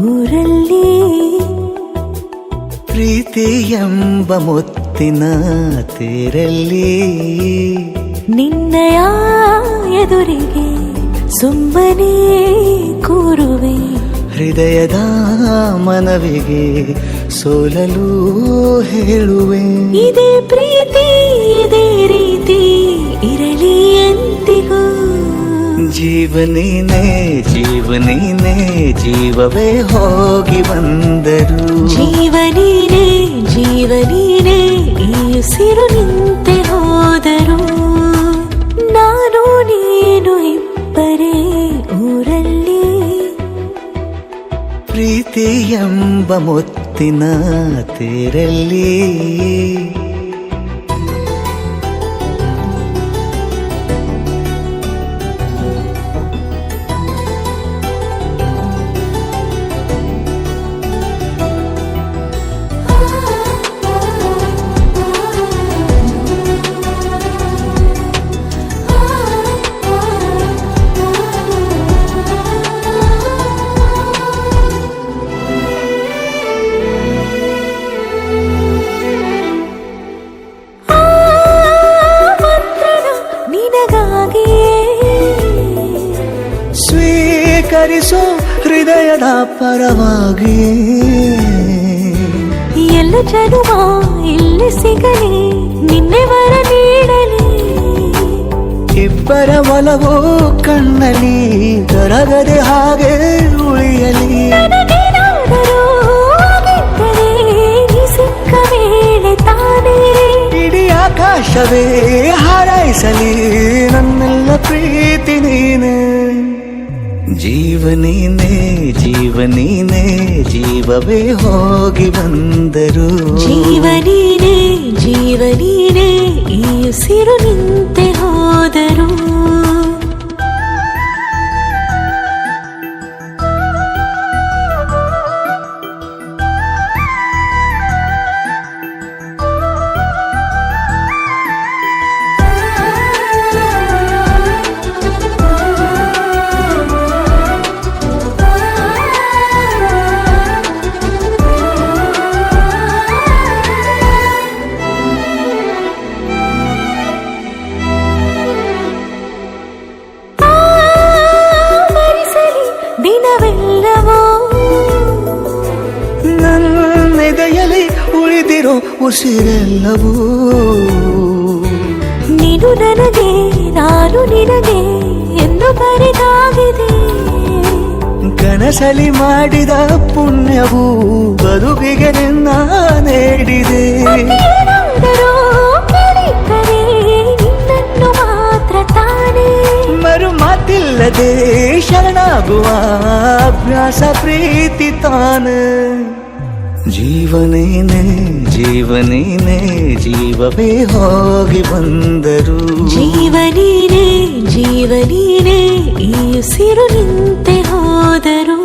ಊರಲ್ಲಿ ಪ್ರೀತಿ ಎಂಬ ಮುತ್ತಿನ ತೇರಲ್ಲಿ ನಿನ್ನಯ ಎದುರಿಗೆ ಸುಮ್ಮನೆ ಕೂರುವೆ ಹೃದಯದ ಮನವಿಗೆ ಸೋಲಲು ಹೇಳುವೆ ಇದೇ ಪ್ರೀತಿ ಇದೇ ರೀತಿ ಇರಲಿ ಎಂದಿಗೂ ಜೀವನೇನೆ ಜೀವನೇನೆ ಜೀವವೇ ಹೋಗಿ ಬಂದರು ಜೀವನೀನೇ ಜೀವನೀನೇ ಈ ಉಸಿರು ನಿಂತೆ ಹೋದರು ನಾನು ನೀನು ಇಬ್ಬರೇ ಊರಲ್ಲಿ ಪ್ರೀತಿ ಎಂಬ ಮುತ್ತಿನ ತೇರಲ್ಲಿ ಸ್ವೀಕರಿಸೋ ಹೃದಯದ ಪರವಾಗಿ ಎಲ್ಲ ಜನುಮ ಇಲ್ಲಿ ಸಿಗಲಿ ನಿನ್ನೆ ವರ ನೀಡಲಿ ಇಬ್ಬರ ಒಲವು ಕಣ್ಣಲ್ಲಿ ಕರಗದೆ ಹಾಗೆ ಉಳಿಯಲಿ ನನಗೇನಾದರೂ ಆಗಿದ್ದರೆ ನೀ ಸಿಕ್ಕ ವೇಳೆ ತಾನೇ ಇಡೀ ಆಕಾಶವೇ ಹಾರೈಸಲಿ ನನ್ನೆಲ್ಲ ಪ್ರೀತಿ ನೀನೆ ಜೀವನೇನೆ ಜೀವನೇನೆ ಜೀವವೇ ಹೋಗಿ ಬಂದರು ಜೀವನೀನೇ ಜೀವನೀನೇ ಈ ಉಸಿರು ನಿಂತೆ ಹೋದರು ದಿನವೆಲ್ಲವೋ ನನ್ನೆದೆಯಲ್ಲಿ ಉಳಿದಿರೋ ಉಸಿರೆಲ್ಲವೂ ನೀನು ನನಗೆ ನಾನು ನಿನಗೆ ಎಂದು ಬರೆದಾಗಿದೆ ಕನಸಲಿ ಮಾಡಿದ ಪುಣ್ಯವು ಬದುಕಿಗೆ ನಿನ್ನ ನೀಡಿದೆ ಏನಾದರೂ ಕೇಳಿದ್ದರೆ ನಿನ್ನನ್ನು ಮಾತ್ರ ತಾನೇ ಮರು ಮಾತಿಲ್ಲದೆ ಶರಣಾಗುವ ಅಭ್ಯಾಸ ಪ್ರೀತಿ ತಾನೆ ಜೀವನೇನೆ ಜೀವನೇನೆ ಜೀವವೇ ಹೋಗಿ ಬಂದರು ಜೀವನೀನೇ ಜೀವನೀನೇ ಈ ಉಸಿರು ನಿಂತೆ ಹೋದರು